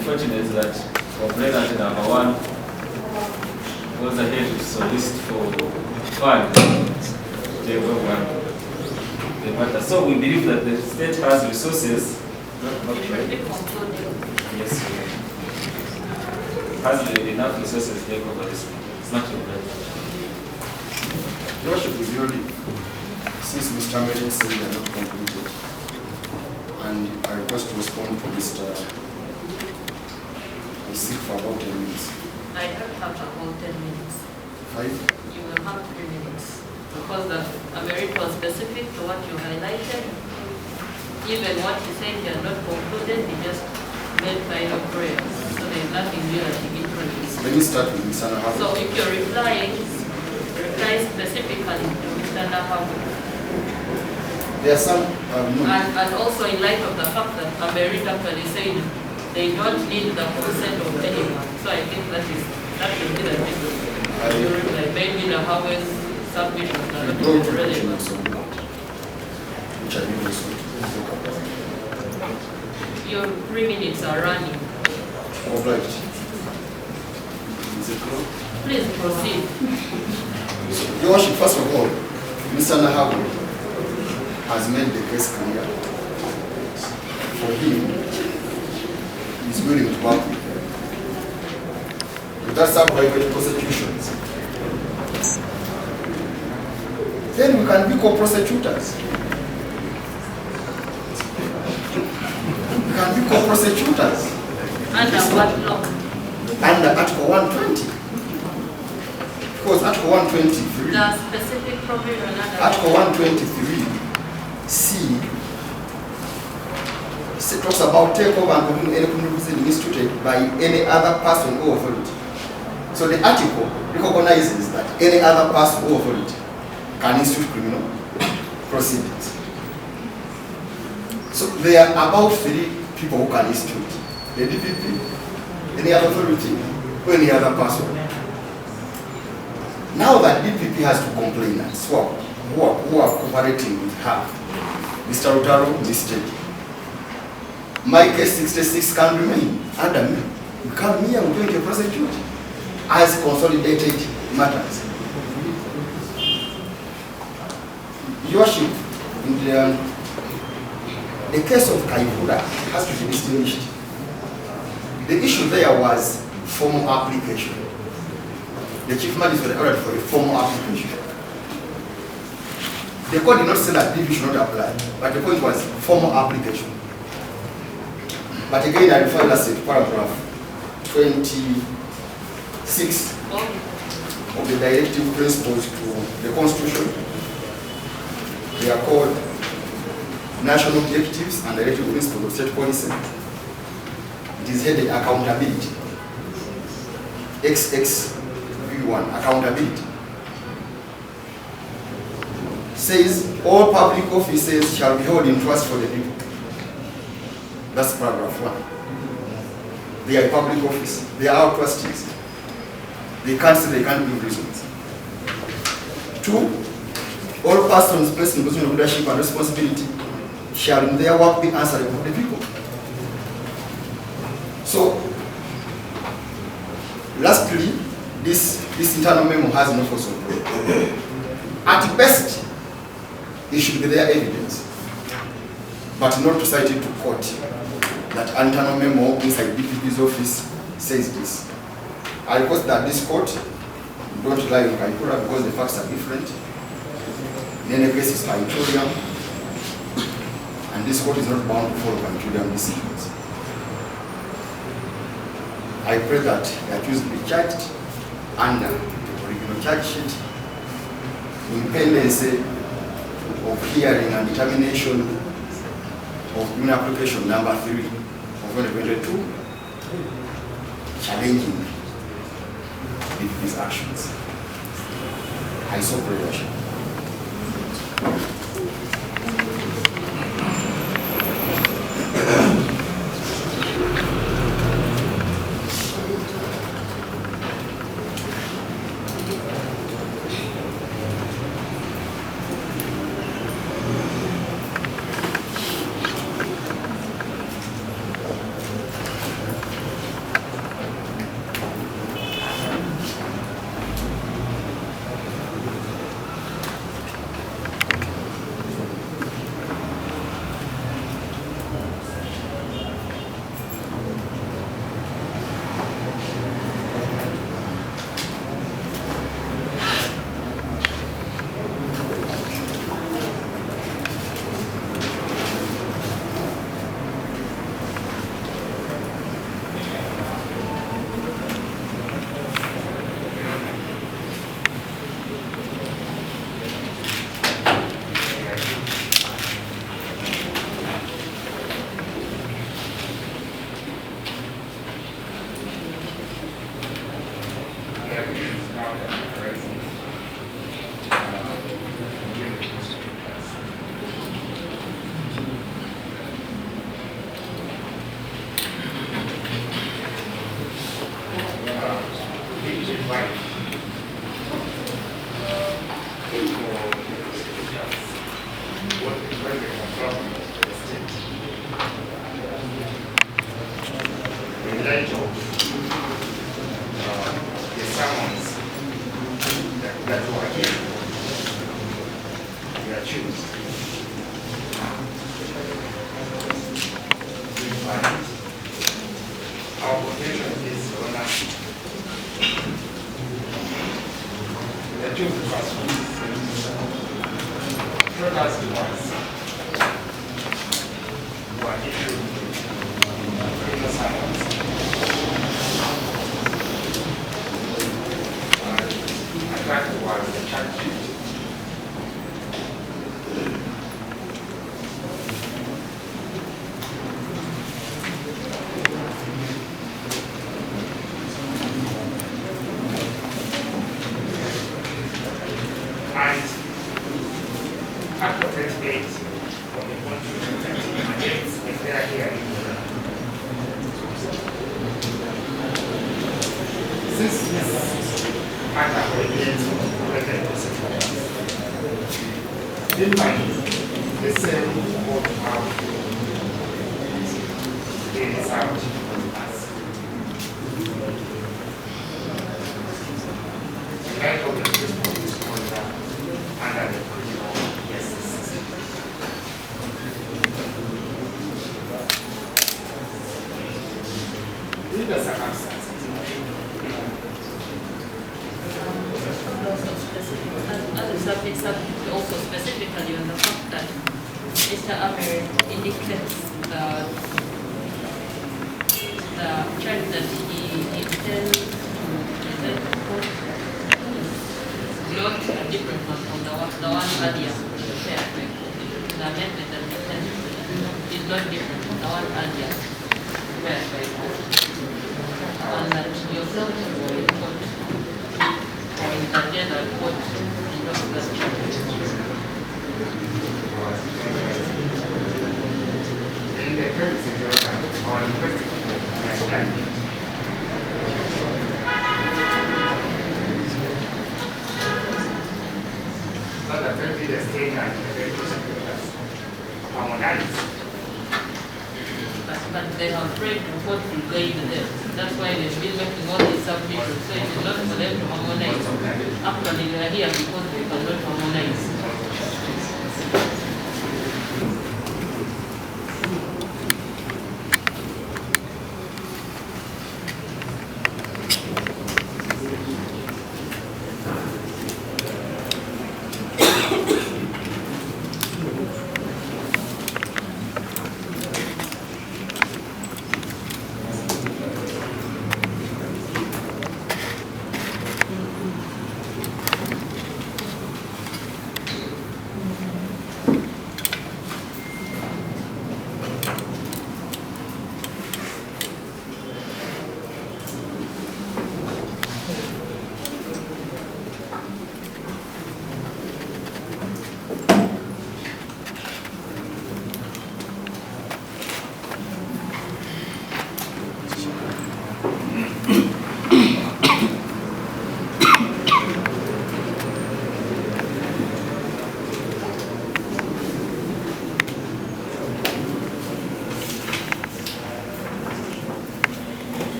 unfortunate that complainant number one goes ahead to solicit for funds to take over the matter. So we believe that the state has resources. Yes, has enough resources to take over this. It's not your problem. Your Worship, with your leave, since Mr. Merrick said they are not completed, and I request to respond to Mr. I seek for about 10 minutes. I don't have about 10 minutes. 5? You will have 3 minutes. Because the America was specific to what you highlighted. Even what you said you are not concluded, you just made final prayers. So there's nothing new that you introduced. Let me start with Mr. Nahabu. So if you're replying, reply specifically to Mr. Nahabu. There are some... And also in light of the fact that America actually said they don't need the consent of anyone. So I think that will be the difference. You reply, maybe Nahabu's submission is not relevant. Which I will also talk about. Your 3 minutes are running. All right. Is it clear? Please proceed. Your Worship, first of all, Mr. Nahabu has made the case clear. For him, he's willing to work with them. Without some private prosecutions, then we can be co-prosecutors. We can be co-prosecutors. Under what law? Under Article 120. Because Article 123, The specific provision under Article 123 C talks about takeover and communal any criminal proceeding instituted by any other person or authority. So the article recognizes that any other person or authority can institute criminal proceedings. So there are about 3 people who can institute: the DPP, any other authority, or any other person. Now that DPP has to complain and swap who are cooperating with her, Mr. Rutaro listed. My case 66 can remain under me. You come here, we're going to prosecute as consolidated matters. Your Worship, in the case of Kaihura has to be distinguished. The issue there was formal application. The Chief Magistrate ordered for a formal application. The court did not say that DP should not apply, but the point was formal application. But again, I refer us to paragraph 26 of the directive principles to the Constitution. They are called National Objectives and Directive Principles of State Policy. It is headed Accountability. XXV1, Accountability. Says all public offices shall be held in trust for the people. That's paragraph 1. They are a public office. They are our trustees. They can't say they can't give reasons. 2, all persons placed in position of leadership and responsibility shall in their work be answerable to the people. So, lastly, this internal memo has no force of law. At best, it should be their evidence, but not to cite it to court that internal memo inside DPP's office says this. I request that this court don't rely on Kaipura because the facts are different. In any case, it's Kaipurium, and this court is not bound to follow Kaipurium decisions. I pray that the accused be charged under the original charge sheet, independence of hearing and determination of criminal application number 3 of 2022, challenging these actions. I so pray, Your Worship. accused. Our position is on the accused person told us he was issued criminal summons. And that was the charge sheet. And after 30 days, when we want to against if they are here, since this matter relates to record then by the same court have been served us. In light of the response under the criminal justice system. In the circumstances, Also specifically on the fact that Mr. Amer indicates the charge that he intends to present to court is not a different one from the one earlier. The amendment that he intends to present is not different from the one earlier. And that yourself will report or in the general court and not the charge. in the current situation, our investigation has done. But the previous state and the prosecutors harmonized. But they are afraid to what will guide them. That's why they've been making all these submissions. So it's not for them to harmonize. Actually, they are here because they cannot harmonize.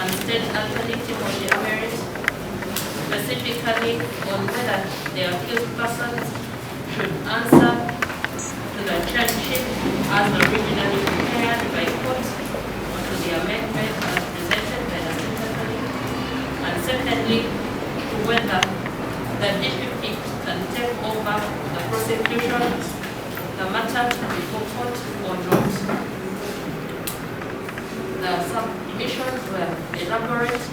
and state alternative on their merit, specifically on whether the accused persons should answer to the charge sheet as originally prepared by court or to the amendment as presented by the secretary, and secondly, to whether the district can take over the prosecution, the matter before court or not. The submissions were elaborate,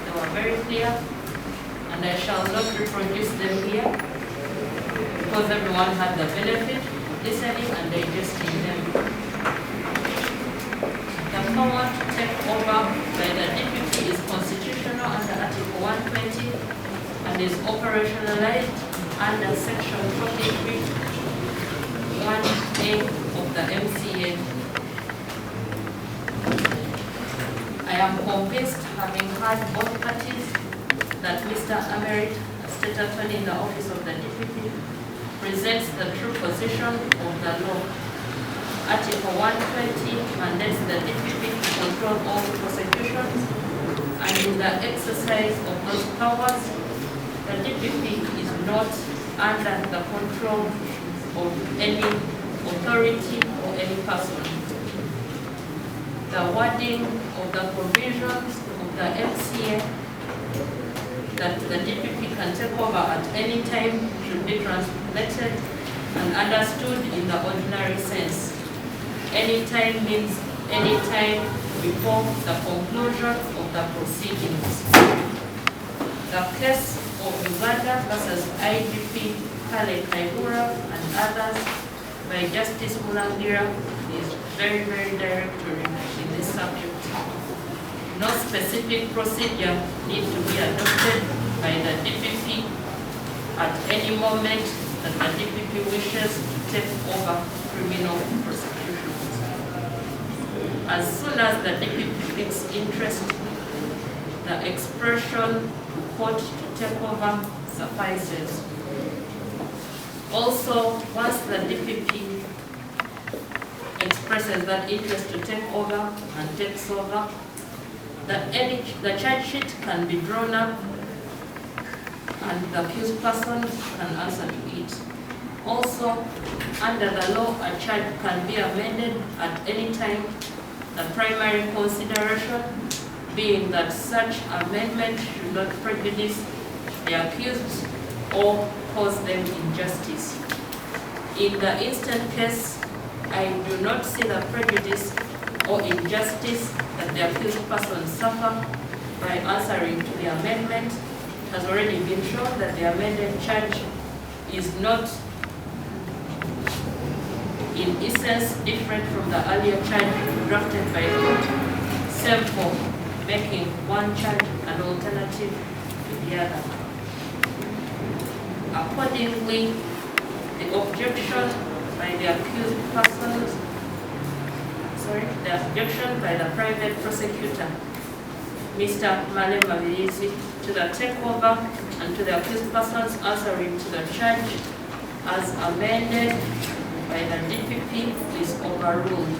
they were very clear, and I shall not reproduce them here because everyone had the benefit of listening and digesting them. The power to take over by the deputy is constitutional under Article 120 and is operationalized under Section 43, 1A of the MCA. I am convinced, having heard both parties, that Mr. Amerit, State Attorney in the Office of the Deputy, presents the true position of the law. Article 120 mandates the Deputy to control all prosecutions, and in the exercise of those powers, the Deputy is not under the control of any authority or any person. The wording of the provisions of the MCA that the Deputy can take over at any time should be translated and understood in the ordinary sense. Any time means any time before the conclusion of the proceedings. The case of Uganda versus IGP Kale Kaihura and others by Justice Mulangira is very, very directory in this subject. No specific procedure needs to be adopted by the DPP at any moment that the DPP wishes to take over criminal prosecutions. As soon as the DPP takes interest, the expression court to take over suffices. Also, once the DPP expresses that interest to take over and takes over, the charge sheet can be drawn up and the accused person can answer to it. Also, under the law, a charge can be amended at any time, the primary consideration being that such amendment should not prejudice the accused or cause them injustice. In the instant case, I do not see the prejudice or injustice that the accused person suffer by answering to the amendment. It has already been shown that the amended charge is not in essence different from the earlier charge drafted by the court, save for making one charge an alternative to the other. Accordingly, the objection by the accused persons, the objection by the private prosecutor, Mr. Male Mabilizi, to the takeover and to the accused persons answering to the charge as amended by the DPP is overruled,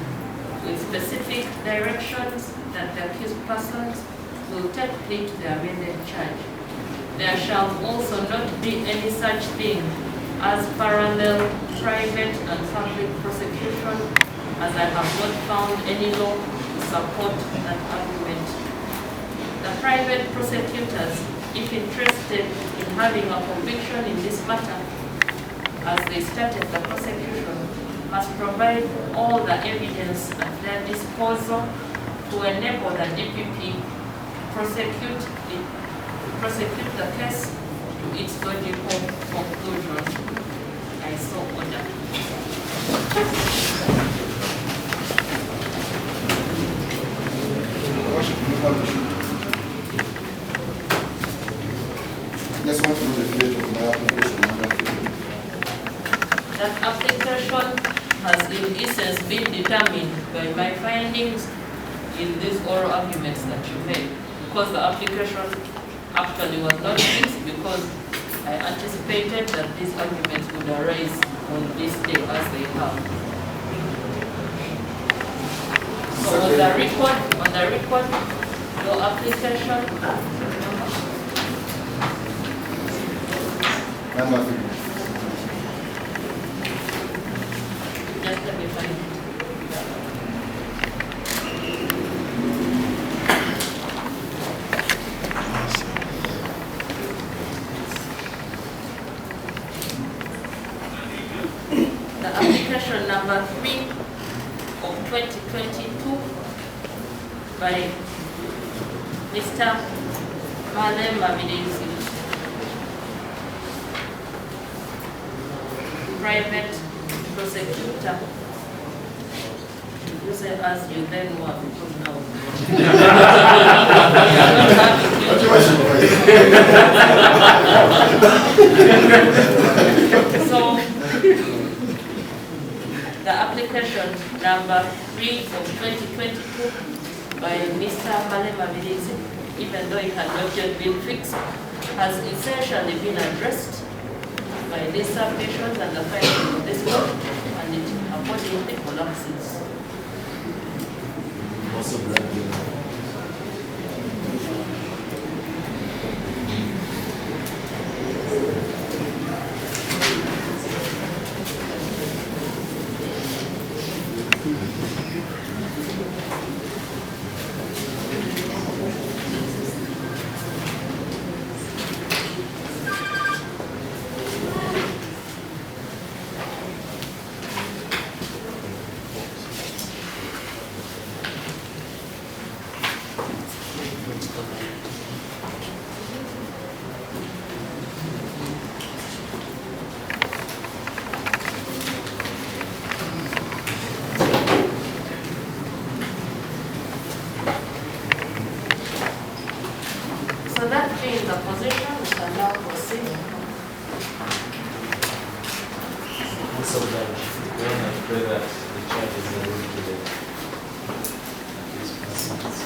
with specific directions that the accused persons will take plea to the amended charge. There shall also not be any such thing as parallel private and public prosecution, as I have not found any law to support that argument. The private prosecutors, if interested in having a conviction in this matter, as they started the prosecution, must provide all the evidence at their disposal to enable the DPP prosecute the case to its logical conclusion. I so order. Just want to know the date of my application. That application has in essence been determined by my findings in these oral arguments that you made, because the application actually was not fixed because I anticipated that these arguments would arise on this day as they have. So on the record, your application Number 3. just let me find it. application number 3 of 2022 by Mr. Malem Mavidezi, private prosecutor. You say as you then want to now. So, the application number 3 of 2022 by Mr. Malem Mavidezi, even though it had not yet been fixed, has essentially been addressed by these submissions and the findings of this court, and it accordingly collapses. So that being the position, we shall now proceed. So that we don't pray that the charges are repeated. These persons.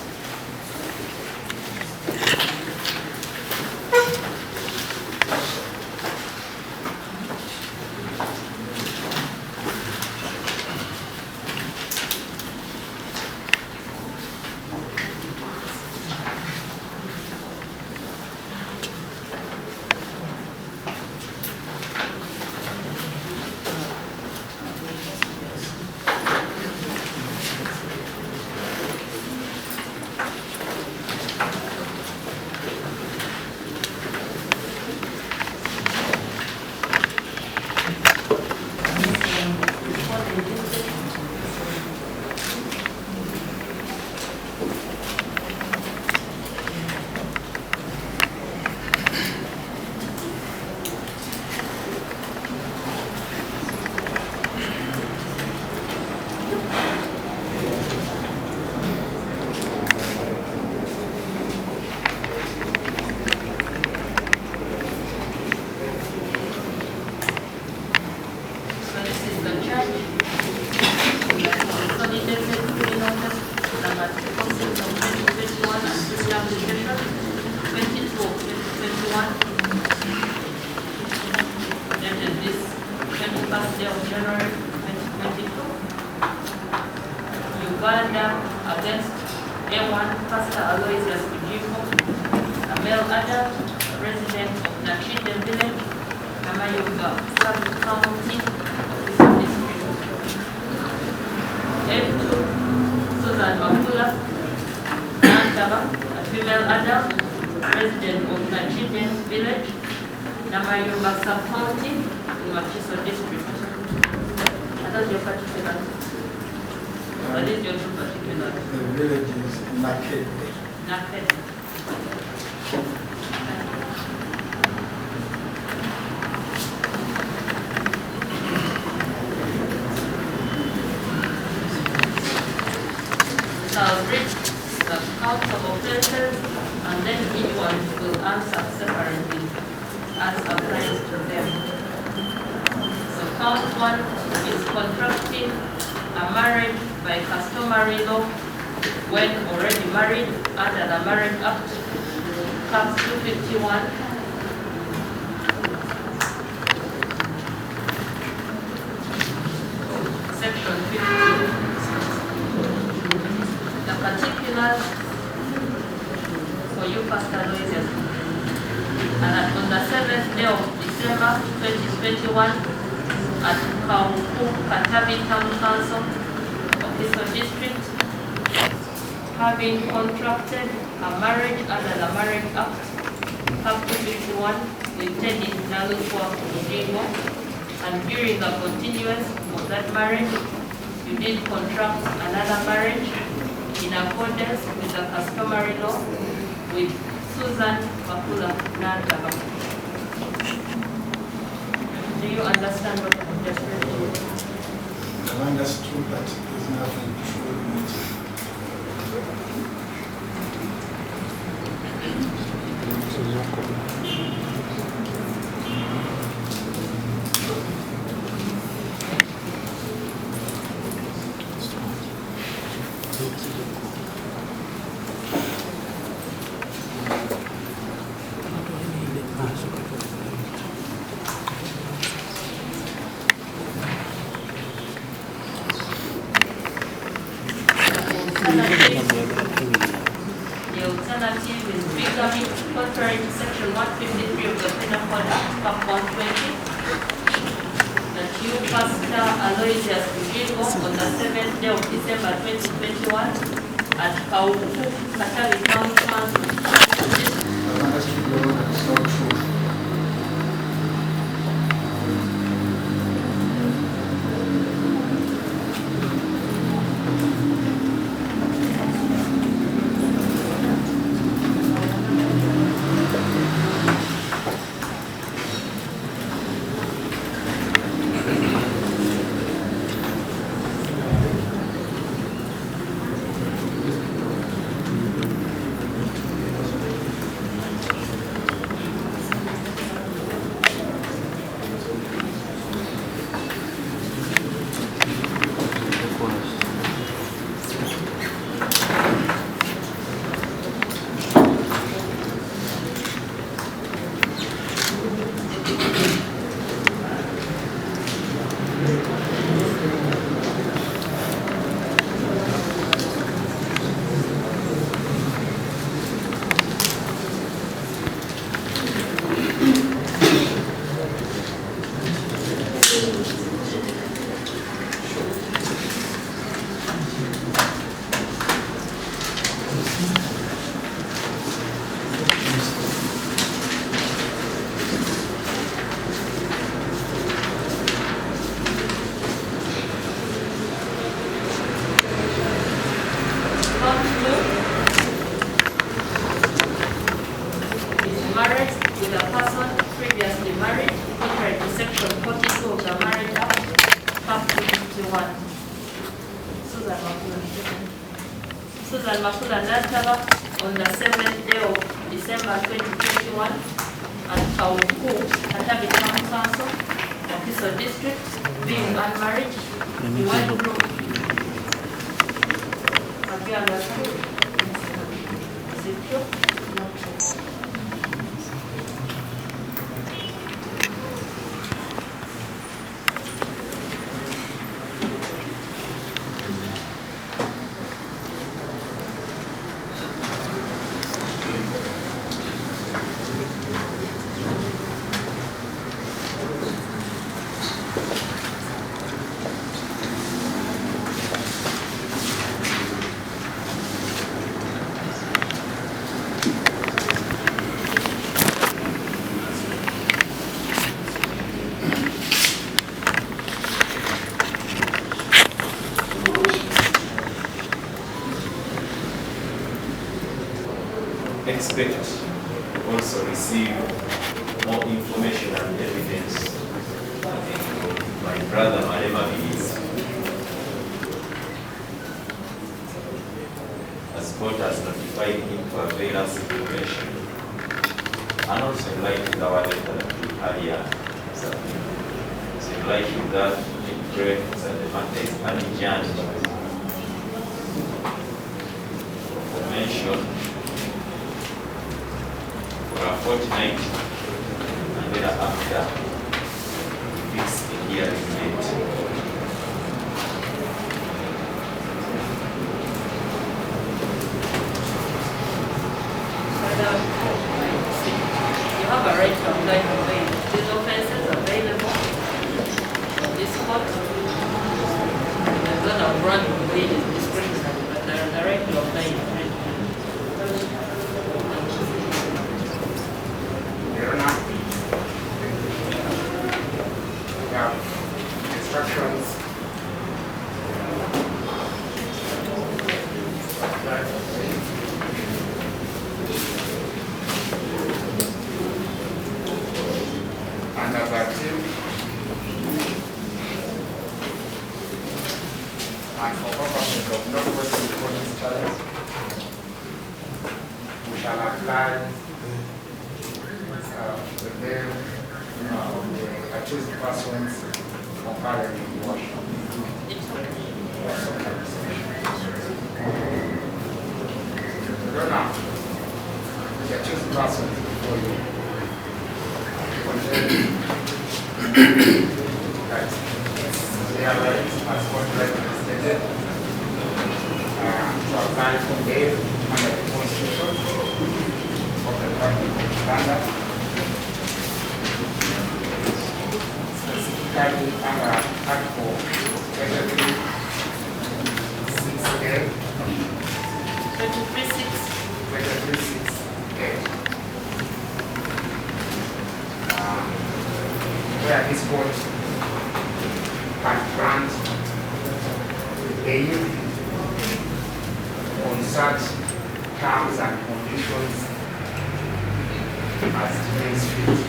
So this is the charge. Consolidated criminal case number 26 of 2021 and civil application 22 of 2021. Dated this 21st day of January 2022. Uganda against A1 Pastor Aloysius Kujiko, a male adult, resident of Nachide Village, Namayuga, Sub-County, District. A2, Susan Makula, Nantaba, a female adult, resident of Nachide Village, Namayuga Sub-County, in Wakiso District. And that's your particular. What is your true particular? The village is Naked. Naked. So I'll read the counts of offenses and then each one will answer separately as applies to them. So count 1 is contracting a marriage by customary law when already married under the Marriage Act, Cap 251. Section 50. The particulars for you, Pastor Aloysius. And on the 7th day of December 2021 at Kauku, Katavi Town Council, Wakiso District, having contracted a marriage under the Marriage Act, Cap 251, with Teddy Nalukwa Ujingo, and during the continuance of that marriage, you did contract another marriage in accordance with the customary law with Susan Makula Nantaba. Do you understand what I just read to you? I understood that there's nothing true in it. The alternative is bigamy, contrary to section 153 of the Penal Code Part 120, that you, Pastor Aloysius Kujigo, on the 7th day of December 2021, at Kauku, Katavi Town Council. I understood the law that it's not true. Married with a person previously married, contrary to section 42 of the Marriage Act, Part 251. Susan Makula Nantaba on the 7th day of December 2021 at Kauku, Katavi Town Council, Officer District, being unmarried, one group. Have you understood? Is it true? Not true. Expect also receive more information and evidence. My brother Marema as God has notified him to avail us information. And also in light with our letter that we had here. So in light with that, we pray that the matter is adjourned for mention for a fortnight, and then after fix the hearing date. You have a right to apply for bail. These offenses are available on this court. They're going to run bail is discretionary, but they're the right to apply. Fair enough. have instructions and number 2. And for purposes of not working for this challenge, we shall apply the name of the accused persons concurrently in worship. Now, the accused persons before you. Right. They are right as contracted stated to apply for bail under the Constitution of the Republic of Uganda, specifically under Article 23(6)(a). 23(6)(a). Where this court can grant bail on such terms and conditions as deems fit.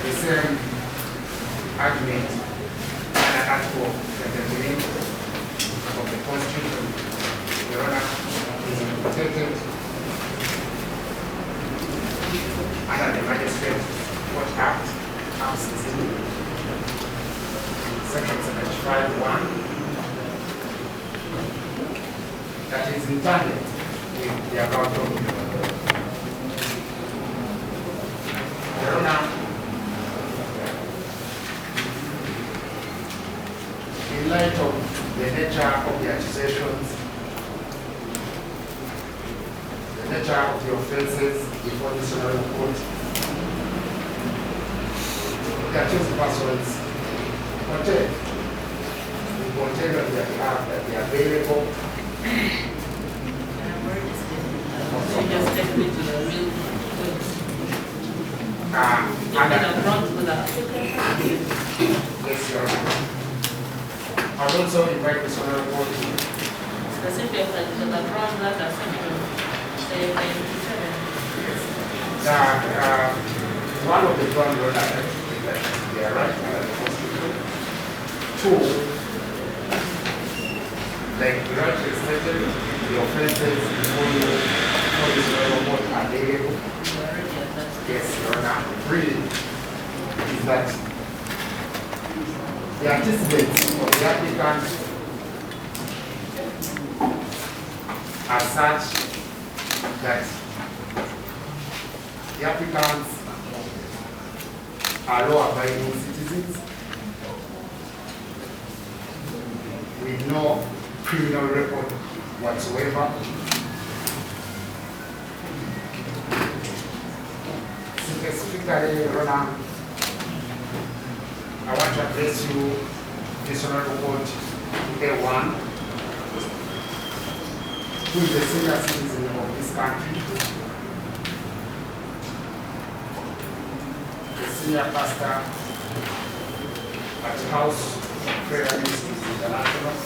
The same argument under Article 23 of the Constitution, Your Honor, is implicated under the Magistrate Court Act, Article 16, Section 75(1), that is intended with the above document. Your Honor, in light of the nature of the accusations, the nature of the offenses before this honorable court, the accused persons contain on their behalf that they are available. So just take me to the real Yes, Your Honor. I would also invite this honorable court to specifically to the ground that are section, say, 97. one of the ground rules that they are right under the Constitution. 2, like the right stated, the offenses before you for this honorable court are available. Yes, Your Honor. 3 is that the antecedents of the applicant are such that the applicants are law-abiding citizens with no criminal record whatsoever. Specifically, Your Honor, I want to address you, this honorable court, A1, who is a senior citizen of this country, the senior pastor at House of Prayer Ministries International,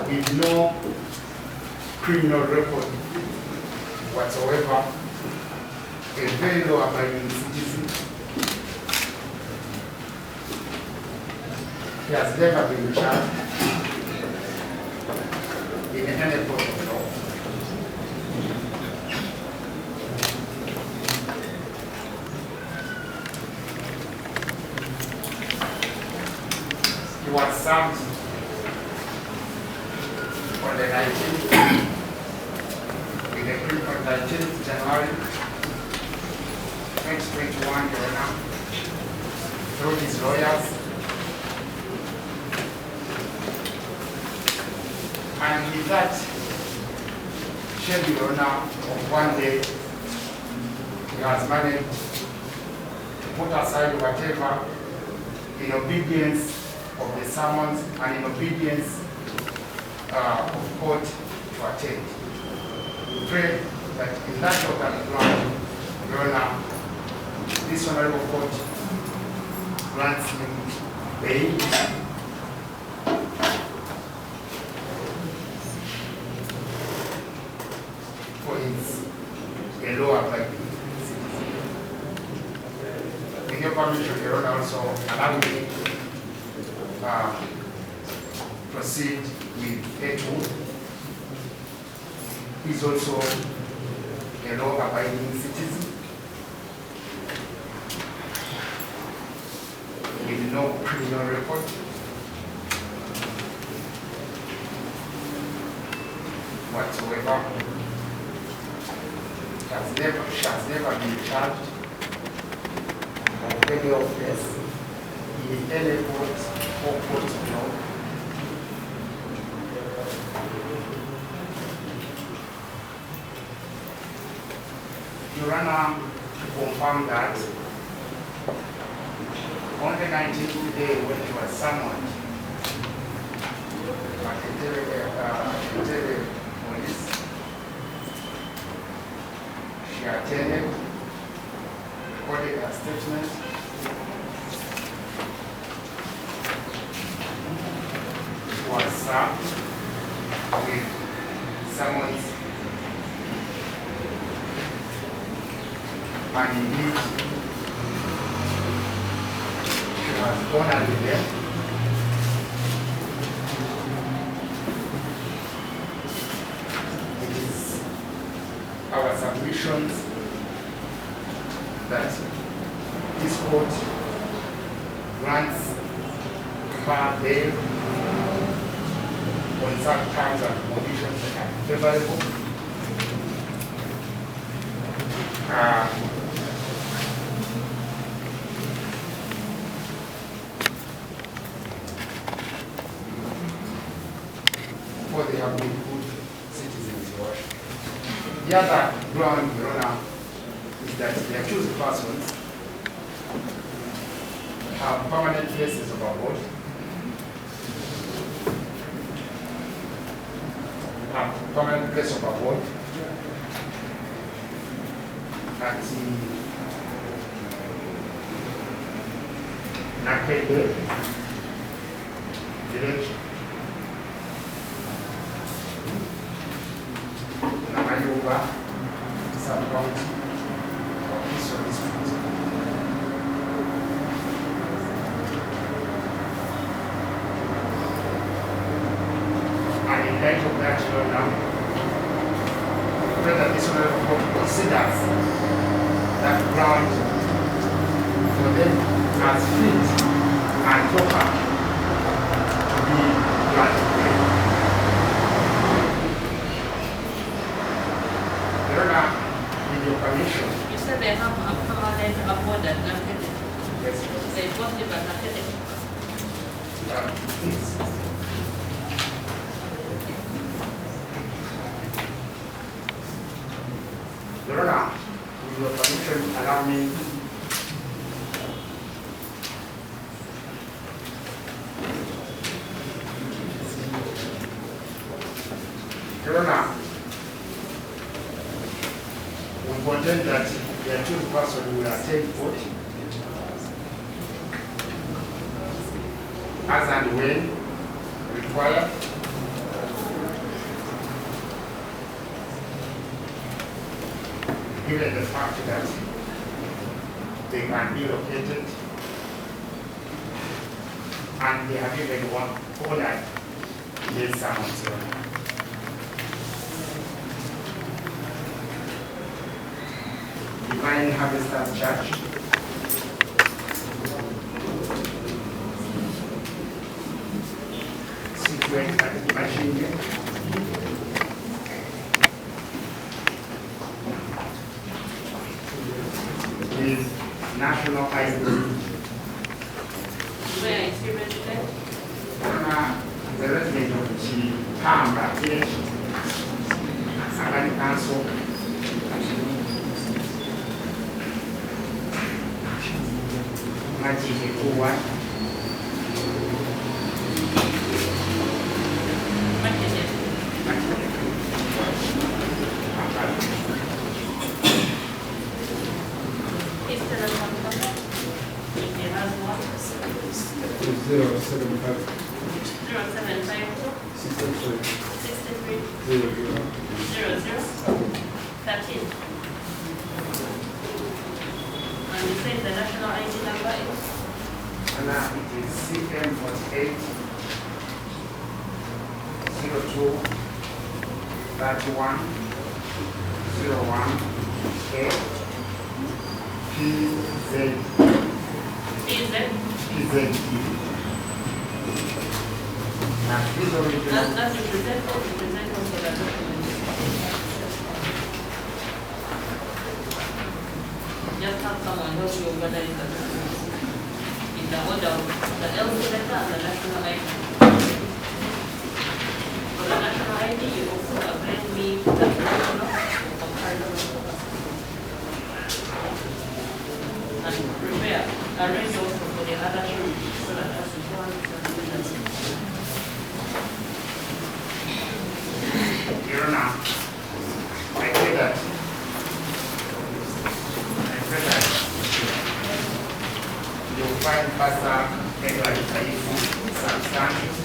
with no criminal record whatsoever, a very law-abiding citizen. He has never been charged in any court of law. He was served on the 19th, with the group on 19th January 2021, Your Honor, through his lawyers. And with that schedule, Your Honor, of 1 day, he has managed to put aside whatever in obedience of the summons and in obedience of court to attend. We pray that in light of that ground, Your Honor, this honorable court grants him bail for his a law-abiding citizen. With your permission, Your Honor, also allow me proceed with Edward. He's also a law-abiding citizen with no criminal record. Whatsoever. She has never been charged of any offense in any court or court of law. Your Honor, to confirm that on the 19th day when he was summoned at the police, she attended, recorded her statement, was served with summons, and indeed she was honored with them. It is our submissions that this court grants her bail on such terms and conditions that are favorable. For they have been good citizens. The other ground, Your Honor, is that the accused persons have permanent places of abode, have permanent place of abode at the Nakede village, Namayuba, sub-county of Eastern District. And in light of that, Your Honor, whether this honorable court considers that ground for them as fit and proper to be granted bail. Your Honor, with your permission, You said they have a permanent abode at Nakede. yes, They both live at Nakede. please. Your Honor, with your permission, allow me Your Honor, we contend that the accused person will attend court as and when required. Given the fact that they can be located and they have even one owner made summons. Divine Harvesters Church, situated at Machinga, is national ID. Where is he resident? The resident of Chihamba village, Sagani Council, Machinga Kuwa, Nakede. 075 0752 63 63 00 13. And you say the national ID number is? And it is CM48 02 31 01 A PZ. Is it? PZ. Now, this original. That's represent also the document. Just have someone help you organize the documents in the order of the LC letter and the national ID. For the national ID, you also append me the original comparison. And prepare, arrange also for the other children so that as one Your Honor, I say that you'll find Pastor Edward Saifu substantive.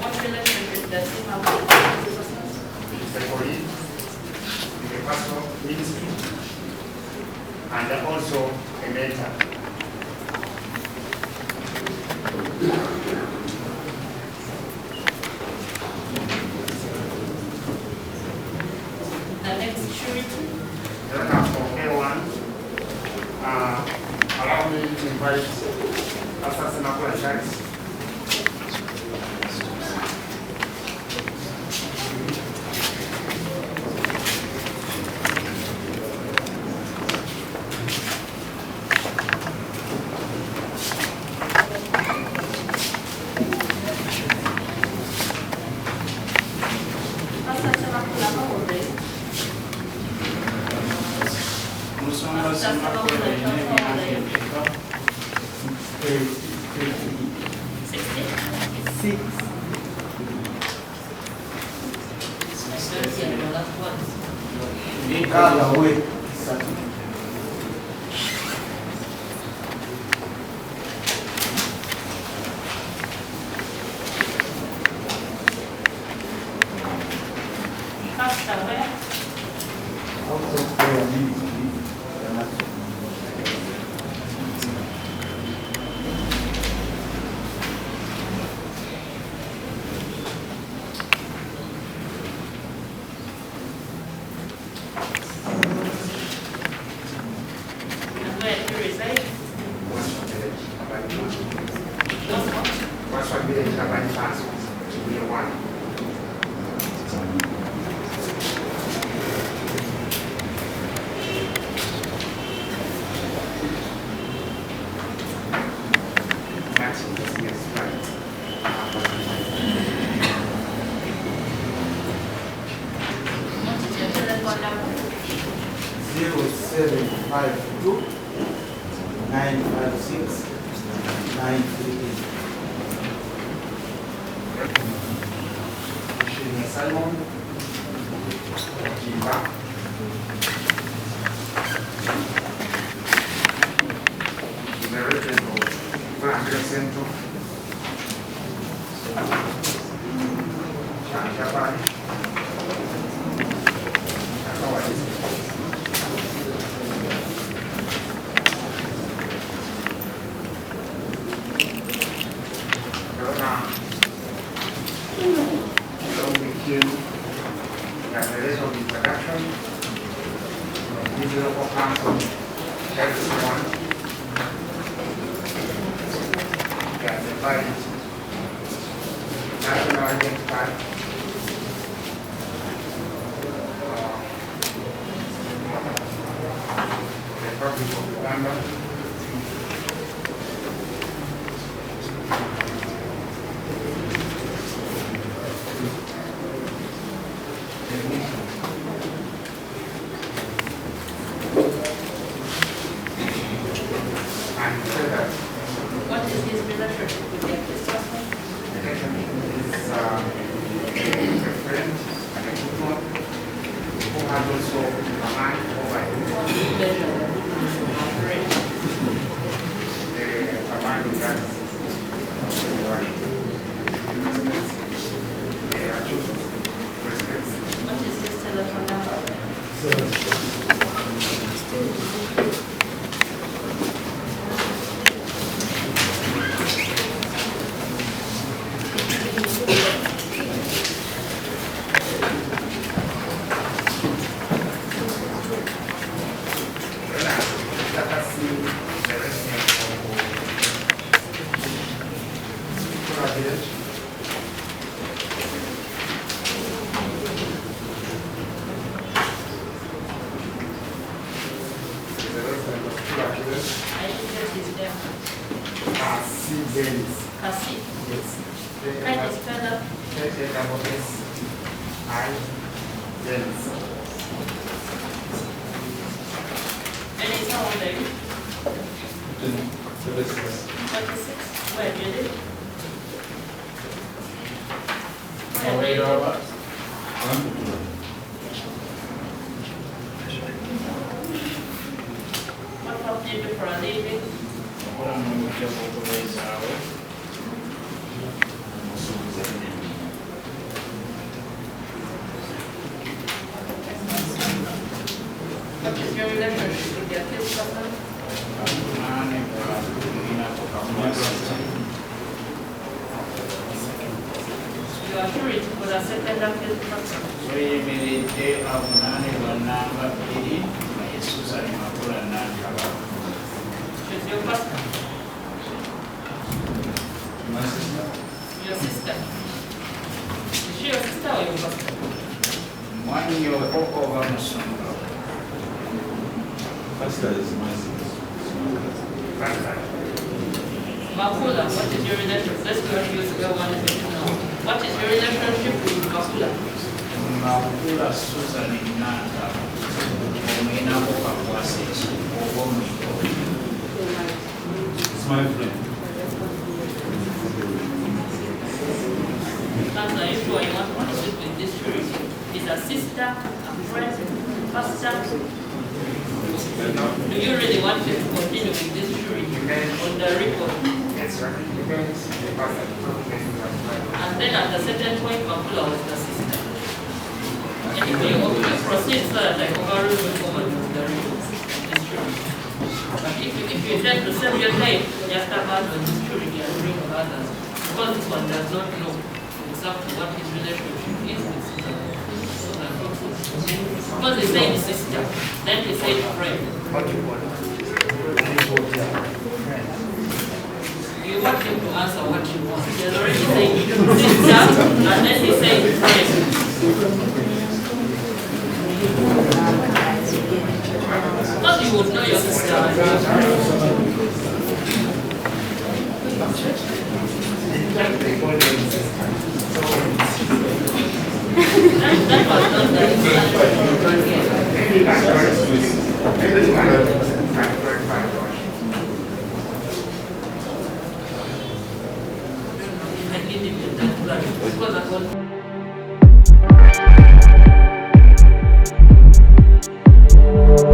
What relationship does he have with the sisters? The police, the pastor ministry, and also a mentor. The next surety? Your Honor, for A1, allow me to invite Pastor Senapura Charles. Pastor Senapula, how old are you? Pastor Senapula, how old are you? 60? 30 and your last ones. Cada way. Pastor, where? Out of prayer ministry. And where do you reside? What's what village Labani Pass? We are one. Yes, right. What is your telephone number? 0752 956 938. Shirley Simon. Kimba. The resident of Franklin Central. Japani. Along with you, the rest of the introduction, this local council, everyone, can divide national identity card, Republic of Uganda, and so that What is his relationship with the Christian? is a friend and a good one who has also a mind over him. The command of that Kasi. Can you spell that? And it's how old are you? 26. Where do you live? Where do you live? What job do you do for a living? What is your relationship with your kids, Papa? You are sure it was a second appeal, Papa? Weeyimiride avunaane bannanga bbiri nga Yesuusa ali makula n'agaba. She's your pastor? My sister. Your sister? Is she your sister or your pastor? Mwannyoko oba musumba. Pastor is my sister. Makula, what is your relationship? Let's go and use where one is now. What is your relationship with Makula? Makula Susan Nanga omwinako kakwasa oba omwiko. It's my friend. Pastor, if you want to speak with this church, is a sister, a friend, pastor? Do you really want to continue with this church on the record? Yes, sir. Depends. And then at a certain point, Makula was the sister. Anyway, you proceed so that I overrule you forward with the record. This church. But if you try to save your time, just about on this church and bring others. Because this one does not know exactly what his relationship is with sister. Because he said sister, then he said friend. You want him to answer what you want. He has already said sister, and then he said friend. Because you would know your sister. That was not I didn't even that because I was